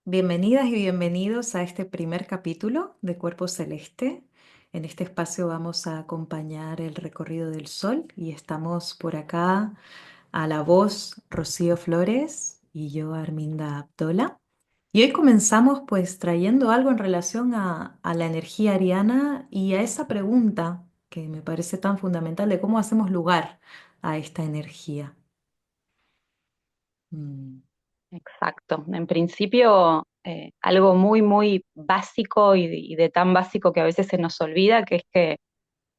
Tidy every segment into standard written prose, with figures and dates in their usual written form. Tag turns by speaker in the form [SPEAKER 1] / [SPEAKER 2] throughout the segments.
[SPEAKER 1] Bienvenidas y bienvenidos a este primer capítulo de Cuerpo Celeste. En este espacio vamos a acompañar el recorrido del sol y estamos por acá a la voz Rocío Flores y yo Arminda Abdola. Y hoy comenzamos pues trayendo algo en relación a la energía ariana y a esa pregunta que me parece tan fundamental de cómo hacemos lugar a esta energía. Mm.
[SPEAKER 2] Exacto. En principio, algo muy, muy básico y de tan básico que a veces se nos olvida, que es que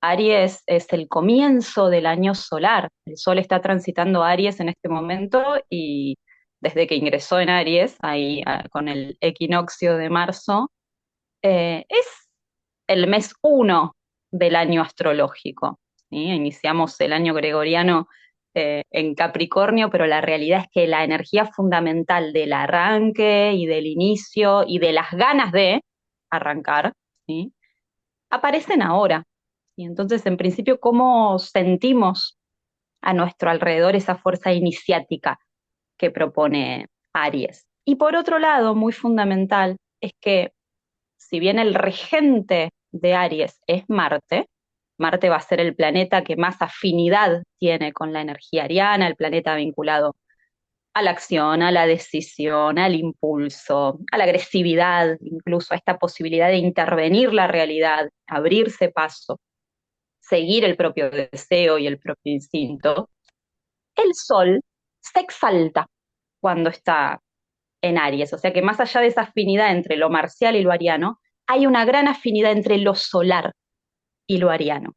[SPEAKER 2] Aries es el comienzo del año solar. El Sol está transitando Aries en este momento y desde que ingresó en Aries, ahí con el equinoccio de marzo, es el mes uno del año astrológico. ¿Sí? Iniciamos el año gregoriano en Capricornio, pero la realidad es que la energía fundamental del arranque y del inicio y de las ganas de arrancar, ¿sí? Aparecen ahora. Y entonces, en principio, ¿cómo sentimos a nuestro alrededor esa fuerza iniciática que propone Aries? Y por otro lado, muy fundamental, es que si bien el regente de Aries es Marte, Marte va a ser el planeta que más afinidad tiene con la energía ariana, el planeta vinculado a la acción, a la decisión, al impulso, a la agresividad, incluso a esta posibilidad de intervenir la realidad, abrirse paso, seguir el propio deseo y el propio instinto. El Sol se exalta cuando está en Aries, o sea que más allá de esa afinidad entre lo marcial y lo ariano, hay una gran afinidad entre lo solar y lo ariano.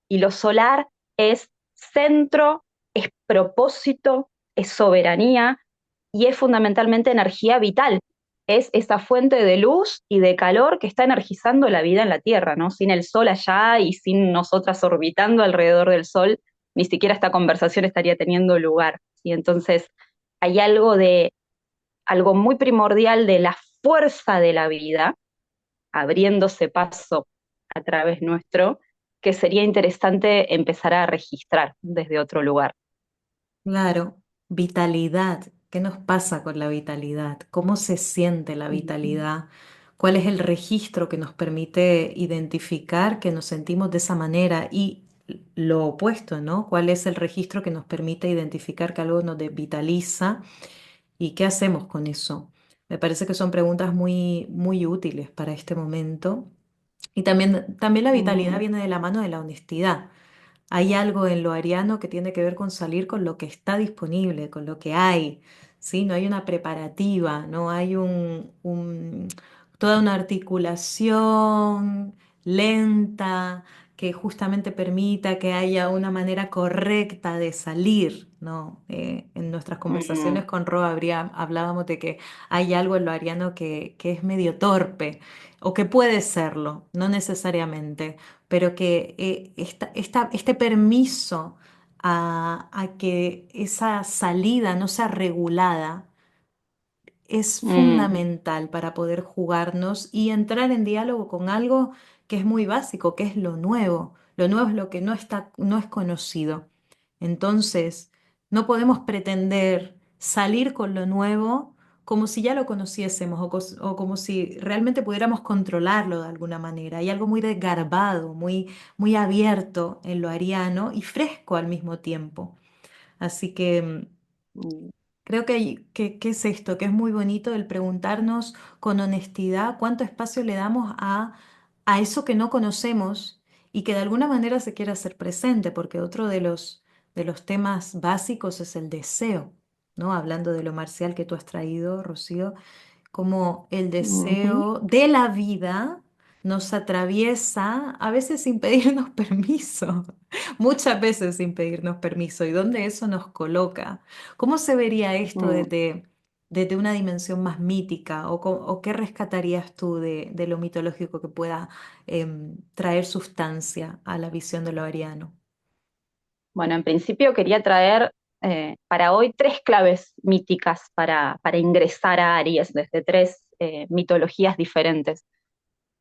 [SPEAKER 2] Y lo solar es centro, es propósito, es soberanía y es fundamentalmente energía vital. Es esa fuente de luz y de calor que está energizando la vida en la Tierra, ¿no? Sin el Sol allá y sin nosotras orbitando alrededor del Sol, ni siquiera esta conversación estaría teniendo lugar. Y entonces hay algo muy primordial de la fuerza de la vida, abriéndose paso a través nuestro, que sería interesante empezar a registrar desde otro lugar.
[SPEAKER 1] Claro, vitalidad. ¿Qué nos pasa con la vitalidad? ¿Cómo se siente la
[SPEAKER 2] Ujú.
[SPEAKER 1] vitalidad? ¿Cuál es el registro que nos permite identificar que nos sentimos de esa manera? Y lo opuesto, ¿no? ¿Cuál es el registro que nos permite identificar que algo nos desvitaliza? ¿Y qué hacemos con eso? Me parece que son preguntas muy, muy útiles para este momento. Y también la vitalidad
[SPEAKER 2] Mm,
[SPEAKER 1] viene de la mano de la honestidad. Hay algo en lo ariano que tiene que ver con salir con lo que está disponible, con lo que hay, ¿sí? No hay una preparativa, no hay toda una articulación lenta que justamente permita que haya una manera correcta de salir, ¿no? En nuestras
[SPEAKER 2] mm,
[SPEAKER 1] conversaciones con Ro hablábamos de que hay algo en lo ariano que es medio torpe o que puede serlo, no necesariamente pero que este permiso a que esa salida no sea regulada es
[SPEAKER 2] mm,
[SPEAKER 1] fundamental para poder jugarnos y entrar en diálogo con algo que es muy básico, que es lo nuevo. Lo nuevo es lo que no es conocido. Entonces, no podemos pretender salir con lo nuevo como si ya lo conociésemos o como si realmente pudiéramos controlarlo de alguna manera. Hay algo muy desgarbado, muy, muy abierto en lo ariano y fresco al mismo tiempo. Así que
[SPEAKER 2] mm,
[SPEAKER 1] creo que es esto, que es muy bonito el preguntarnos con honestidad cuánto espacio le damos a eso que no conocemos y que de alguna manera se quiere hacer presente, porque otro de los temas básicos es el deseo, ¿no? Hablando de lo marcial que tú has traído, Rocío, como el
[SPEAKER 2] ujú,
[SPEAKER 1] deseo de la vida nos atraviesa a veces sin pedirnos permiso, muchas veces sin pedirnos permiso, y dónde eso nos coloca. ¿Cómo se vería esto
[SPEAKER 2] mm.
[SPEAKER 1] desde una dimensión más mítica? ¿O qué rescatarías tú de lo mitológico que pueda traer sustancia a la visión de lo ariano?
[SPEAKER 2] Bueno, en principio quería traer para hoy tres claves míticas para ingresar a Aries desde tres mitologías diferentes.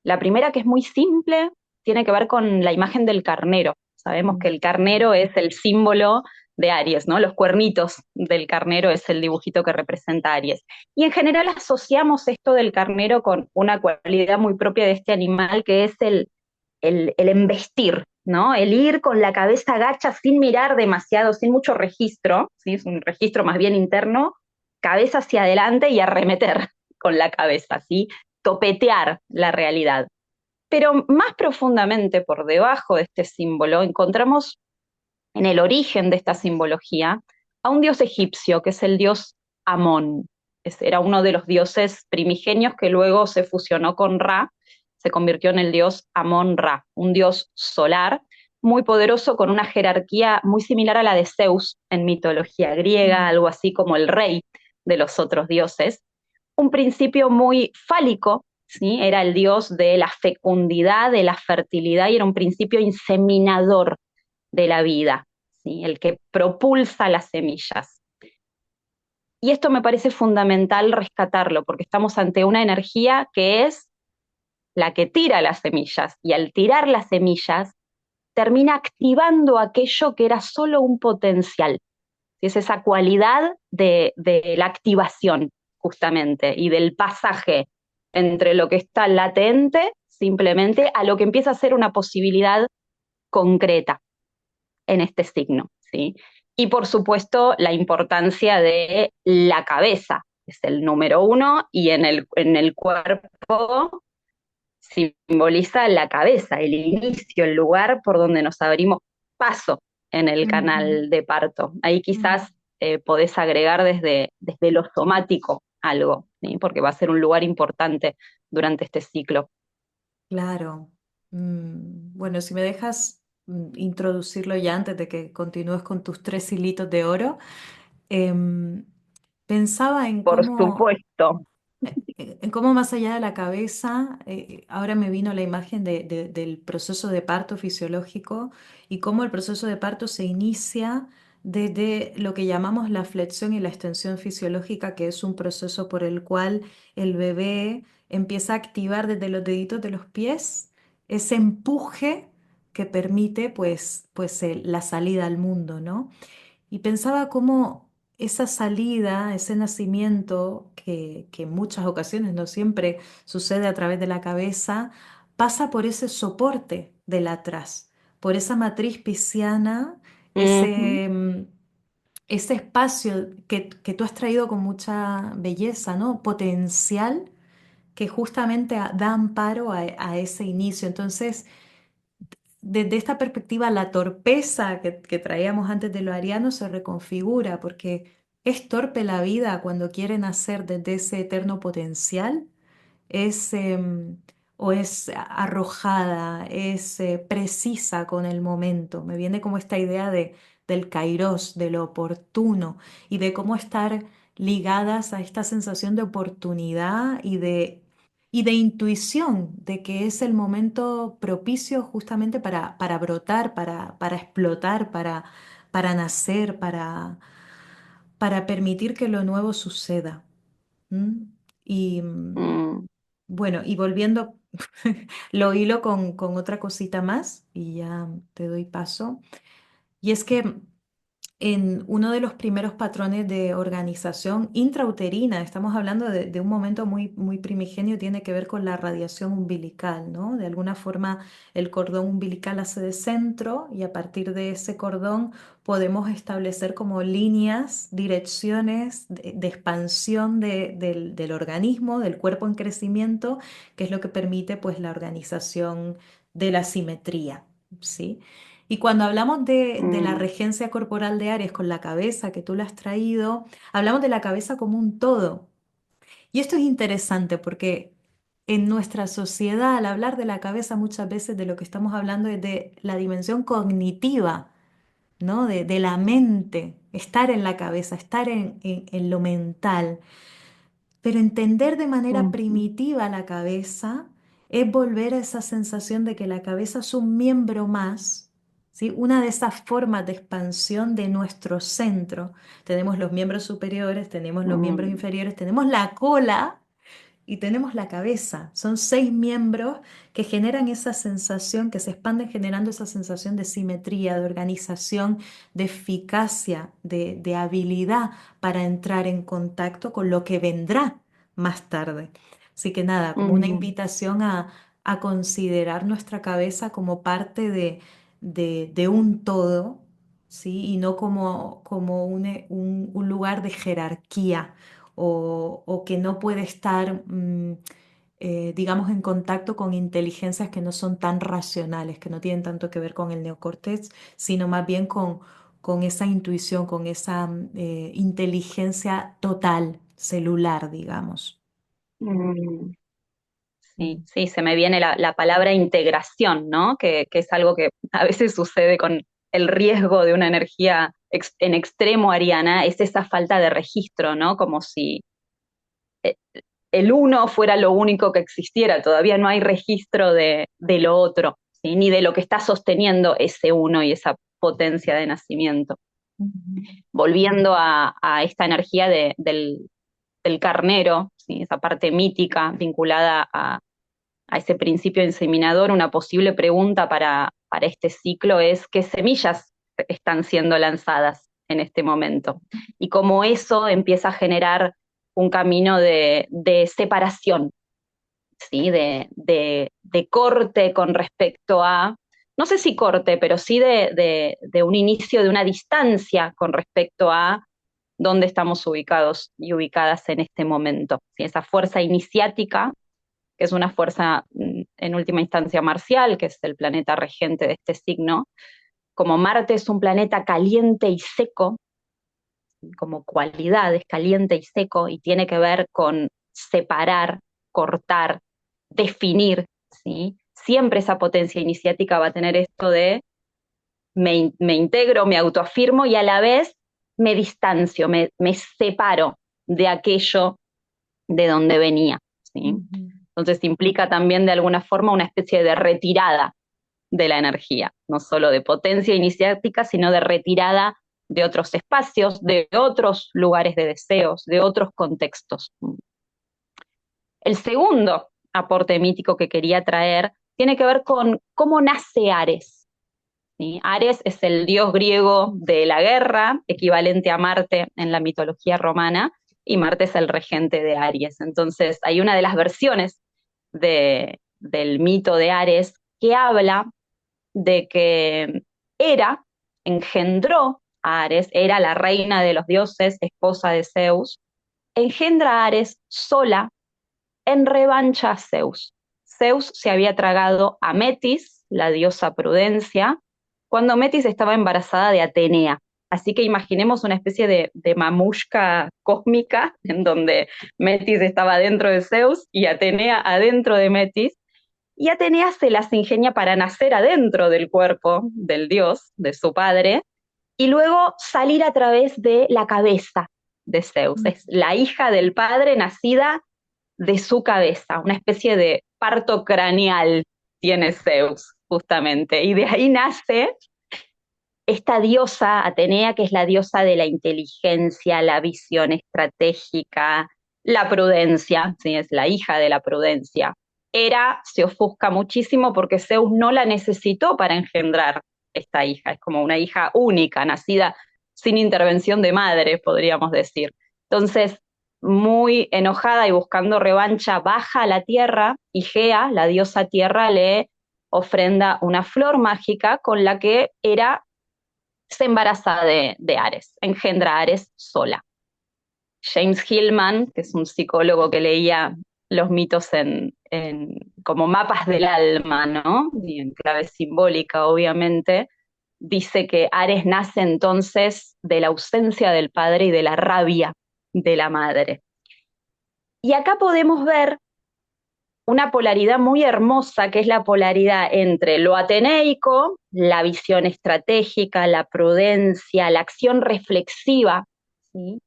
[SPEAKER 2] La primera, que es muy simple, tiene que ver con la imagen del carnero. Sabemos que
[SPEAKER 1] Mm.
[SPEAKER 2] el carnero es el símbolo de Aries, ¿no? Los cuernitos del carnero es el dibujito que representa a Aries. Y en general asociamos esto del carnero con una cualidad muy propia de este animal, que es el embestir, ¿no? El ir con la cabeza gacha sin mirar demasiado, sin mucho registro, ¿sí? Es un registro más bien interno, cabeza hacia adelante y arremeter con la cabeza, ¿sí? Topetear la realidad. Pero más profundamente, por debajo de este símbolo, encontramos en el origen de esta simbología a un dios egipcio, que es el dios Amón. Era uno de los dioses primigenios que luego se fusionó con Ra, se convirtió en el dios Amón-Ra, un dios solar muy poderoso con una jerarquía muy similar a la de Zeus en mitología griega,
[SPEAKER 1] Mm,
[SPEAKER 2] algo así como el rey de los otros dioses. Un principio muy fálico, ¿sí? Era el dios de la fecundidad, de la fertilidad y era un principio inseminador de la vida, ¿sí? El que propulsa las semillas. Y esto me parece fundamental rescatarlo, porque estamos ante una energía que es la que tira las semillas, y al tirar las semillas termina activando aquello que era solo un potencial. Es esa cualidad de la activación, justamente, y del pasaje entre lo que está latente, simplemente, a lo que empieza a ser una posibilidad concreta en este signo, ¿sí? Y por supuesto, la importancia de la cabeza, es el número uno, y en el cuerpo simboliza la cabeza, el inicio, el lugar por donde nos abrimos paso en el
[SPEAKER 1] ujú,
[SPEAKER 2] canal de parto. Ahí
[SPEAKER 1] mm.
[SPEAKER 2] quizás podés agregar desde lo somático algo, ¿sí? Porque va a ser un lugar importante durante este ciclo.
[SPEAKER 1] Claro. Bueno, si me dejas introducirlo ya antes de que continúes con tus tres hilitos de oro, em, pensaba
[SPEAKER 2] Por supuesto.
[SPEAKER 1] en cómo más allá de la cabeza, ahora me vino la imagen del proceso de parto fisiológico y cómo el proceso de parto se inicia desde lo que llamamos la flexión y la extensión fisiológica, que es un proceso por el cual el bebé empieza a activar desde los deditos de los pies ese empuje que permite la salida al mundo, ¿no? Y pensaba cómo esa salida, ese nacimiento, que en muchas ocasiones, no siempre sucede a través de la cabeza, pasa por ese soporte del atrás, por esa matriz pisciana,
[SPEAKER 2] Ujú,
[SPEAKER 1] ese espacio que tú has traído con mucha belleza, ¿no? Potencial que justamente da amparo a ese inicio. Entonces, desde esta perspectiva, la torpeza que traíamos antes de lo ariano se reconfigura, porque es torpe la vida cuando quieren hacer desde ese eterno potencial, es o es arrojada, es precisa con el momento. Me viene como esta idea del kairos, de lo oportuno y de cómo estar ligadas a esta sensación de oportunidad y de intuición, de que es el momento propicio justamente para brotar, para explotar, para nacer, para permitir que lo nuevo suceda. ¿M? Y
[SPEAKER 2] mm,
[SPEAKER 1] bueno, y volviendo, lo hilo con otra cosita más y ya te doy paso. Y es que en uno de los primeros patrones de organización intrauterina, estamos hablando de un momento muy primigenio, tiene que ver con la radiación umbilical, ¿no? De alguna forma el cordón umbilical hace de centro y a partir de ese cordón podemos establecer como líneas, direcciones de expansión del organismo, del cuerpo en crecimiento, que es lo que permite pues la organización de la simetría, ¿sí? Y cuando hablamos de la
[SPEAKER 2] mm,
[SPEAKER 1] regencia corporal de Aries con la cabeza que tú le has traído, hablamos de la cabeza como un todo. Y esto es interesante porque en nuestra sociedad, al hablar de la cabeza, muchas veces de lo que estamos hablando es de la dimensión cognitiva, ¿no? De la mente, estar en la cabeza, estar en lo mental. Pero entender de manera
[SPEAKER 2] mm,
[SPEAKER 1] primitiva la cabeza es volver a esa sensación de que la cabeza es un miembro más, ¿sí? Una de esas formas de expansión de nuestro centro. Tenemos los miembros superiores, tenemos los miembros
[SPEAKER 2] mm,
[SPEAKER 1] inferiores, tenemos la cola, y tenemos la cabeza. Son 6 miembros que generan esa sensación, que se expanden generando esa sensación de simetría, de organización, de eficacia, de habilidad para entrar en contacto con lo que vendrá más tarde. Así que nada, como una
[SPEAKER 2] Mm,
[SPEAKER 1] invitación a considerar nuestra cabeza como parte de un todo, ¿sí? Y no como un lugar de jerarquía o que no puede estar, digamos, en contacto con inteligencias que no son tan racionales, que no tienen tanto que ver con el neocórtex, sino más bien con esa intuición, con esa inteligencia total, celular, digamos.
[SPEAKER 2] mm. Sí,
[SPEAKER 1] Mm.
[SPEAKER 2] sí, se me viene la palabra integración, ¿no? Que es algo que a veces sucede con el riesgo de una energía en extremo ariana, es esa falta de registro, ¿no? Como si eh, el uno fuera lo único que existiera, todavía no hay registro de lo otro, ¿sí? Ni de lo que está sosteniendo ese uno y esa potencia de nacimiento.
[SPEAKER 1] Ujú.
[SPEAKER 2] Volviendo a esta energía del carnero, ¿sí? Esa parte mítica vinculada a ese principio inseminador, una posible pregunta para este ciclo es qué semillas están siendo lanzadas en este momento y cómo eso empieza a generar un camino de separación, ¿sí? De corte con respecto a, no sé si corte, pero sí de un inicio de una distancia con respecto a dónde estamos ubicados y ubicadas en este momento. ¿Sí? Esa fuerza iniciática que es una fuerza en última instancia marcial, que es el planeta regente de este signo. Como Marte es un planeta caliente y seco, como cualidad es caliente y seco, y tiene que ver con separar, cortar, definir, ¿sí? Siempre esa potencia iniciática va a tener esto de me integro, me autoafirmo y a la vez me distancio, me separo de aquello de donde venía, ¿sí?
[SPEAKER 1] Ujú.
[SPEAKER 2] Entonces implica también de alguna forma una especie de retirada de la energía, no solo de potencia iniciática, sino de retirada de otros espacios, de otros lugares de deseos, de otros contextos. El segundo aporte mítico que quería traer tiene que ver con cómo nace Ares. ¿Sí? Ares es el dios griego de la guerra, equivalente a Marte en la mitología romana, y Marte es el regente de Aries. Entonces, hay una de las versiones del mito de Ares que habla de que Hera engendró a Ares, era la reina de los dioses, esposa de Zeus, engendra a Ares sola en revancha a Zeus. Zeus se había tragado a Metis, la diosa Prudencia, cuando Metis estaba embarazada de Atenea. Así que imaginemos una especie de mamushka cósmica en donde Metis estaba dentro de Zeus y Atenea adentro de Metis. Y Atenea se las ingenia para nacer adentro del cuerpo del dios, de su padre, y luego salir a través de la cabeza de Zeus. Es la hija del padre nacida de su cabeza, una especie de parto craneal tiene Zeus, justamente. Y de ahí nace esta diosa Atenea, que es la diosa de la inteligencia, la visión estratégica, la prudencia, ¿sí? Es la hija de la prudencia. Hera se ofusca muchísimo porque Zeus no la necesitó para engendrar esta hija, es como una hija única, nacida sin intervención de madre, podríamos decir. Entonces, muy enojada y buscando revancha, baja a la tierra y Gea, la diosa tierra, le ofrenda una flor mágica con la que Hera se embaraza de Ares, engendra a Ares sola. James Hillman, que es un psicólogo que leía los mitos como mapas del alma, ¿no? Y en clave simbólica, obviamente, dice que Ares nace entonces de la ausencia del padre y de la rabia de la madre. Y acá podemos ver una polaridad muy hermosa, que es la polaridad entre lo ateneico, la visión estratégica, la prudencia, la acción reflexiva, ¿sí?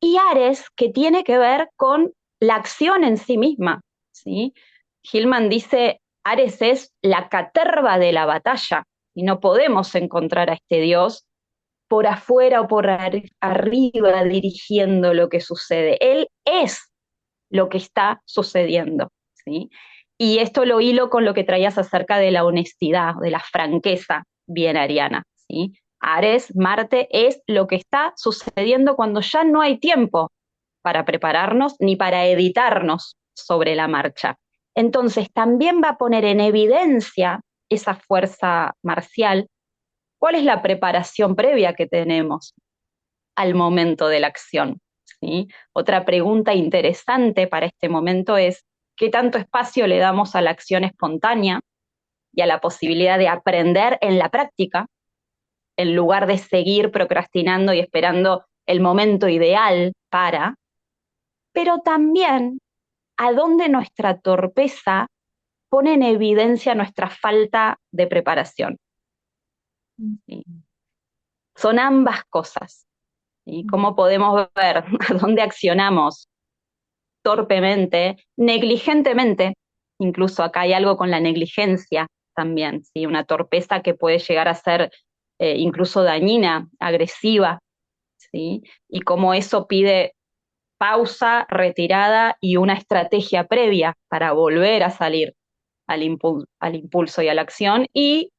[SPEAKER 2] Y Ares, que tiene que ver con la acción en sí misma, ¿sí? Hillman dice, Ares es la caterva de la batalla, y no podemos encontrar a este dios por afuera o por arriba dirigiendo lo que sucede. Él es lo que está sucediendo, ¿sí? Y esto lo hilo con lo que traías acerca de la honestidad, de la franqueza bien ariana, ¿sí? Ares, Marte, es lo que está sucediendo cuando ya no hay tiempo para prepararnos ni para editarnos sobre la marcha. Entonces, también va a poner en evidencia esa fuerza marcial. ¿Cuál es la preparación previa que tenemos al momento de la acción? ¿Sí? Otra pregunta interesante para este momento es, ¿qué tanto espacio le damos a la acción espontánea y a la posibilidad de aprender en la práctica, en lugar de seguir procrastinando y esperando el momento ideal para? Pero también a dónde nuestra torpeza pone en evidencia nuestra falta de preparación. ¿Sí? Son ambas cosas. ¿Sí? ¿Cómo podemos ver a dónde accionamos torpemente, negligentemente? Incluso acá hay algo con la negligencia también, ¿sí? Una torpeza que puede llegar a ser incluso dañina, agresiva, ¿sí? Y cómo eso pide pausa, retirada y una estrategia previa para volver a salir al impulso y a la acción. Y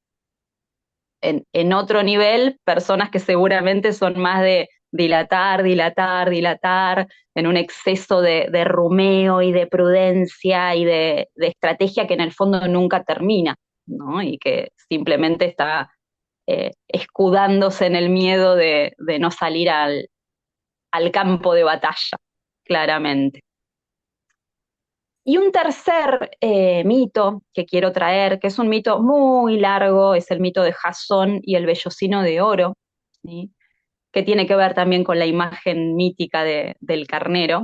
[SPEAKER 2] en otro nivel, personas que seguramente son más de dilatar, dilatar, dilatar, en un exceso de rumeo y de prudencia y de estrategia que en el fondo nunca termina, ¿no? Y que simplemente está escudándose en el miedo de no salir al campo de batalla, claramente. Y un tercer mito que quiero traer, que es un mito muy largo, es el mito de Jasón y el vellocino de oro, ¿sí? Que tiene que ver también con la imagen mítica del carnero.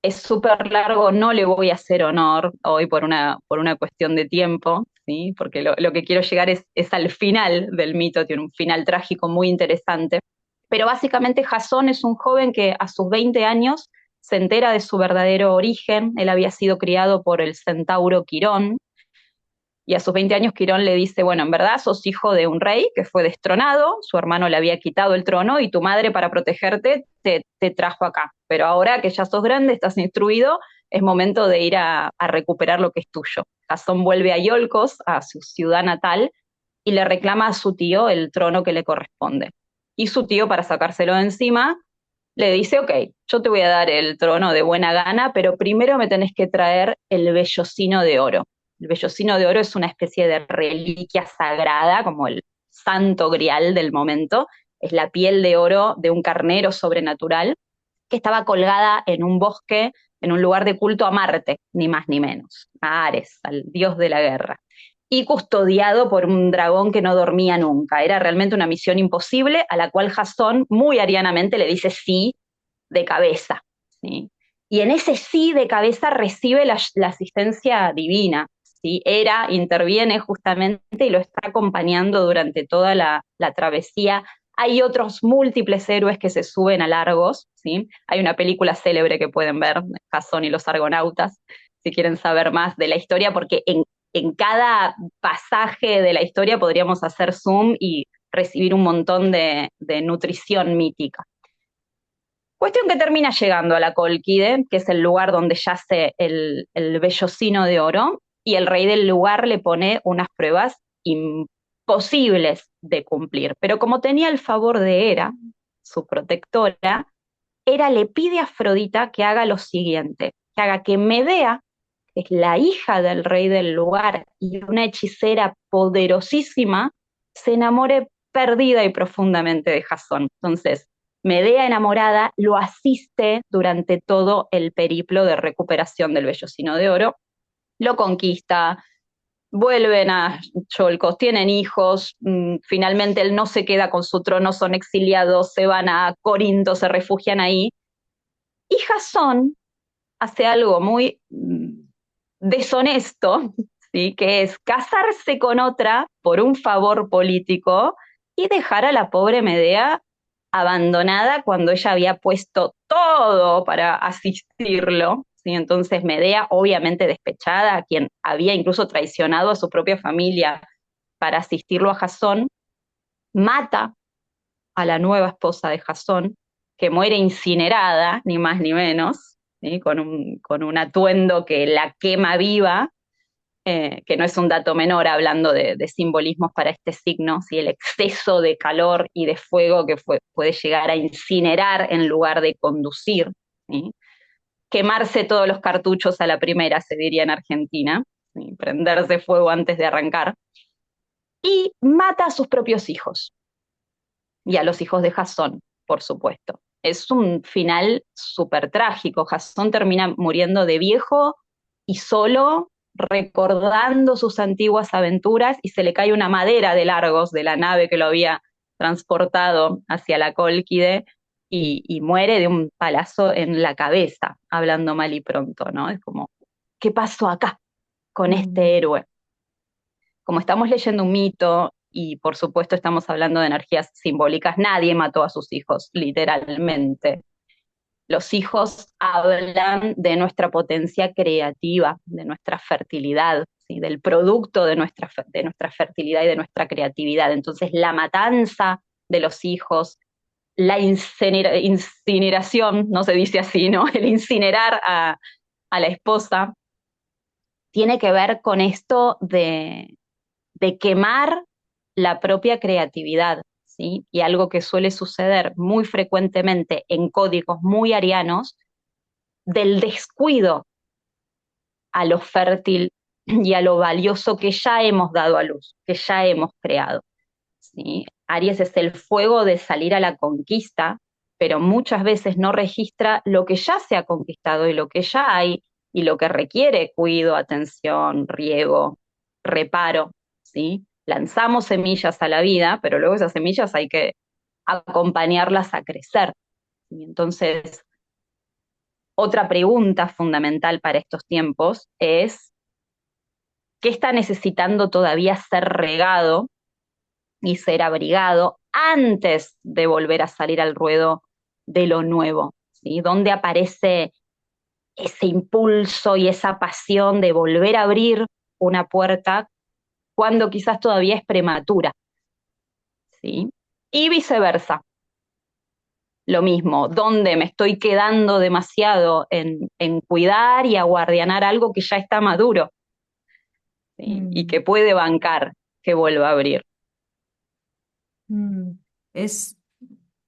[SPEAKER 2] Es súper largo, no le voy a hacer honor hoy por una cuestión de tiempo, ¿sí? Porque lo que quiero llegar es al final del mito, tiene un final trágico muy interesante. Pero básicamente Jasón es un joven que a sus 20 años se entera de su verdadero origen. Él había sido criado por el centauro Quirón, y a sus 20 años Quirón le dice, bueno, en verdad sos hijo de un rey que fue destronado, su hermano le había quitado el trono y tu madre para protegerte te trajo acá. Pero ahora que ya sos grande, estás instruido, es momento de ir a recuperar lo que es tuyo. Jasón vuelve a Iolcos, a su ciudad natal, y le reclama a su tío el trono que le corresponde. Y su tío, para sacárselo de encima, le dice, ok, yo te voy a dar el trono de buena gana, pero primero me tenés que traer el vellocino de oro. El vellocino de oro es una especie de reliquia sagrada, como el santo grial del momento. Es la piel de oro de un carnero sobrenatural que estaba colgada en un bosque, en un lugar de culto a Marte, ni más ni menos, a Ares, al dios de la guerra, y custodiado por un dragón que no dormía nunca. Era realmente una misión imposible a la cual Jasón muy arianamente le dice sí de cabeza, ¿sí? Y en ese sí de cabeza recibe la asistencia divina, ¿sí? Hera interviene justamente y lo está acompañando durante toda la travesía. Hay otros múltiples héroes que se suben a Largos, ¿sí? Hay una película célebre que pueden ver, Jasón y los Argonautas, si quieren saber más de la historia, porque en cada pasaje de la historia podríamos hacer zoom y recibir un montón de nutrición mítica. Cuestión que termina llegando a la Colquide, que es el lugar donde yace el vellocino de oro, y el rey del lugar le pone unas pruebas imposibles de cumplir. Pero como tenía el favor de Hera, su protectora, Hera le pide a Afrodita que haga lo siguiente, que haga que Medea, que es la hija del rey del lugar y una hechicera poderosísima, se enamore perdida y profundamente de Jasón. Entonces, Medea enamorada lo asiste durante todo el periplo de recuperación del vellocino de oro, lo conquista, vuelven a Cholcos, tienen hijos, finalmente él no se queda con su trono, son exiliados, se van a Corinto, se refugian ahí, y Jasón hace algo muy deshonesto, ¿sí? Que es casarse con otra por un favor político y dejar a la pobre Medea abandonada cuando ella había puesto todo para asistirlo. ¿Sí? Entonces Medea, obviamente despechada, a quien había incluso traicionado a su propia familia para asistirlo a Jasón, mata a la nueva esposa de Jasón, que muere incinerada, ni más ni menos, ¿sí? Con un atuendo que la quema viva, que no es un dato menor hablando de simbolismos para este signo, ¿sí? El exceso de calor y de fuego que puede llegar a incinerar en lugar de conducir, ¿sí? Quemarse todos los cartuchos a la primera, se diría en Argentina, ¿sí? Prenderse fuego antes de arrancar, y mata a sus propios hijos y a los hijos de Jasón, por supuesto. Es un final súper trágico. Jasón termina muriendo de viejo y solo, recordando sus antiguas aventuras, y se le cae una madera de Largos de la nave que lo había transportado hacia la Cólquide, y muere de un palazo en la cabeza, hablando mal y pronto, ¿no? Es como, ¿qué pasó acá con este
[SPEAKER 1] Mm,
[SPEAKER 2] héroe? Como estamos leyendo un mito y por supuesto estamos hablando de energías simbólicas, nadie mató a sus hijos, literalmente. Los hijos hablan de nuestra potencia creativa, de nuestra fertilidad, ¿sí? Del producto de nuestra fertilidad y de nuestra creatividad. Entonces, la matanza de los hijos, la incineración, no se dice así, ¿no? El incinerar a la esposa, tiene que ver con esto de quemar la propia creatividad, ¿sí? Y algo que suele suceder muy frecuentemente en códigos muy arianos, del descuido a lo fértil y a lo valioso que ya hemos dado a luz, que ya hemos creado, ¿sí? Aries es el fuego de salir a la conquista, pero muchas veces no registra lo que ya se ha conquistado y lo que ya hay y lo que requiere cuidado, atención, riego, reparo, ¿sí? Lanzamos semillas a la vida, pero luego esas semillas hay que acompañarlas a crecer. Y entonces, otra pregunta fundamental para estos tiempos es, ¿qué está necesitando todavía ser regado y ser abrigado antes de volver a salir al ruedo de lo nuevo? ¿Sí? ¿Dónde aparece ese impulso y esa pasión de volver a abrir una puerta cuando quizás todavía es prematura? ¿Sí? Y viceversa, lo mismo, ¿dónde me estoy quedando demasiado en cuidar y aguardianar algo que ya está maduro? ¿Sí? Y
[SPEAKER 1] mm,
[SPEAKER 2] que puede bancar que vuelva a abrir.
[SPEAKER 1] mm. Es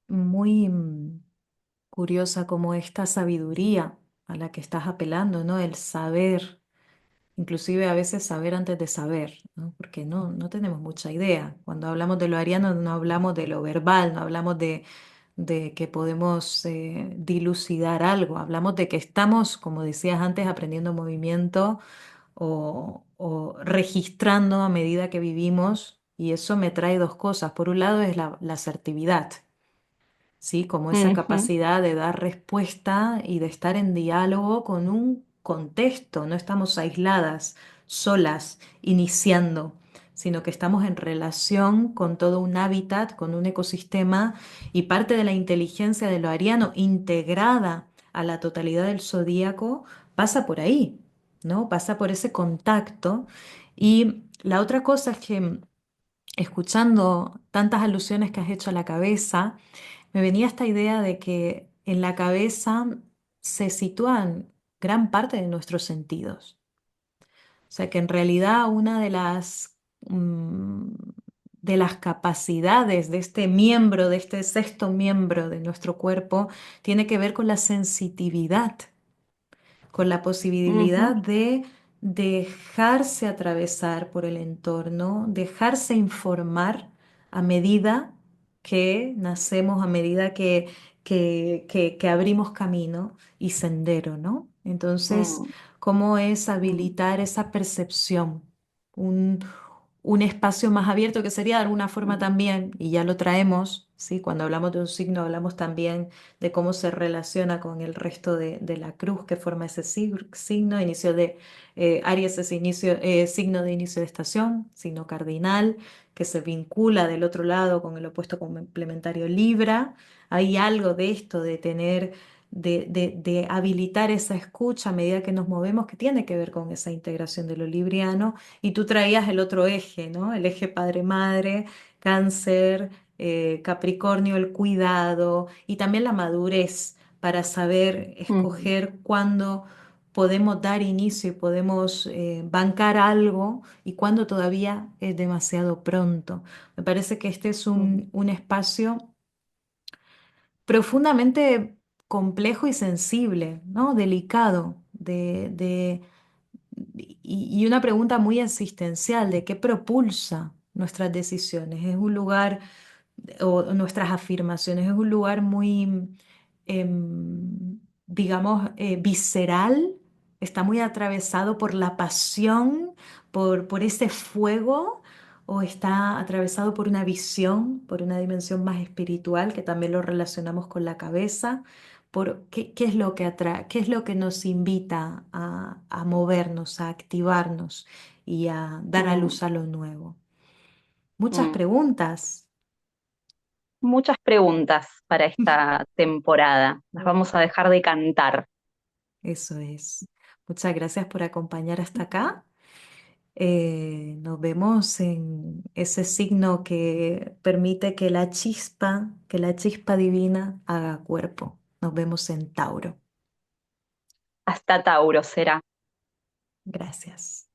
[SPEAKER 1] muy curiosa como esta sabiduría a la que estás apelando, ¿no? El saber, inclusive a veces saber antes de saber, ¿no? Porque no tenemos mucha idea. Cuando hablamos de lo ariano no hablamos de lo verbal, no hablamos de que podemos dilucidar algo, hablamos de que estamos, como decías antes, aprendiendo movimiento o registrando a medida que vivimos, y eso me trae dos cosas. Por un lado es la asertividad. ¿Sí? Como esa
[SPEAKER 2] Ujú,
[SPEAKER 1] capacidad de dar respuesta y de estar en diálogo con un contexto. No estamos aisladas, solas, iniciando, sino que estamos en relación con todo un hábitat, con un ecosistema, y parte de la inteligencia de lo ariano integrada a la totalidad del zodíaco pasa por ahí, ¿no? Pasa por ese contacto. Y la otra cosa es que, escuchando tantas alusiones que has hecho a la cabeza, me venía esta idea de que en la cabeza se sitúan gran parte de nuestros sentidos. O sea que en realidad una mm, de las capacidades de este miembro, de este sexto miembro de nuestro cuerpo, tiene que ver con la sensitividad, con la posibilidad
[SPEAKER 2] ujú,
[SPEAKER 1] de dejarse atravesar por el entorno, dejarse informar a medida que nacemos, a medida que abrimos camino y sendero, ¿no? Entonces,
[SPEAKER 2] mm,
[SPEAKER 1] ¿cómo es
[SPEAKER 2] mm,
[SPEAKER 1] habilitar esa percepción? Un, un espacio más abierto que sería de alguna forma
[SPEAKER 2] mm,
[SPEAKER 1] también, y ya lo traemos, ¿sí? Cuando hablamos de un signo, hablamos también de cómo se relaciona con el resto de la cruz que forma ese signo. Inicio de Aries es signo de inicio de estación, signo cardinal, que se vincula del otro lado con el opuesto complementario Libra. Hay algo de esto de tener, de habilitar esa escucha a medida que nos movemos, que tiene que ver con esa integración de lo libriano. Y tú traías el otro eje, ¿no? El eje padre-madre, Cáncer, Capricornio, el cuidado y también la madurez para saber
[SPEAKER 2] Mm,
[SPEAKER 1] escoger cuándo podemos dar inicio y podemos bancar algo y cuándo todavía es demasiado pronto. Me parece que este es
[SPEAKER 2] mm,
[SPEAKER 1] un espacio profundamente complejo y sensible, ¿no? Delicado, y una pregunta muy existencial de qué propulsa nuestras decisiones. Es un lugar, o nuestras afirmaciones, es un lugar muy, digamos, visceral, está muy atravesado por la pasión, por ese fuego, o está atravesado por una visión, por una dimensión más espiritual, que también lo relacionamos con la cabeza. ¿Qué es lo que qué es lo que nos invita a movernos, a activarnos y a dar a
[SPEAKER 2] mm,
[SPEAKER 1] luz a lo nuevo? Muchas
[SPEAKER 2] mm.
[SPEAKER 1] preguntas.
[SPEAKER 2] Muchas preguntas para esta temporada. Las vamos a dejar de cantar.
[SPEAKER 1] Eso es. Muchas gracias por acompañar hasta acá. Nos vemos en ese signo que permite que la chispa divina haga cuerpo. Nos vemos en Tauro.
[SPEAKER 2] Hasta Tauro será.
[SPEAKER 1] Gracias.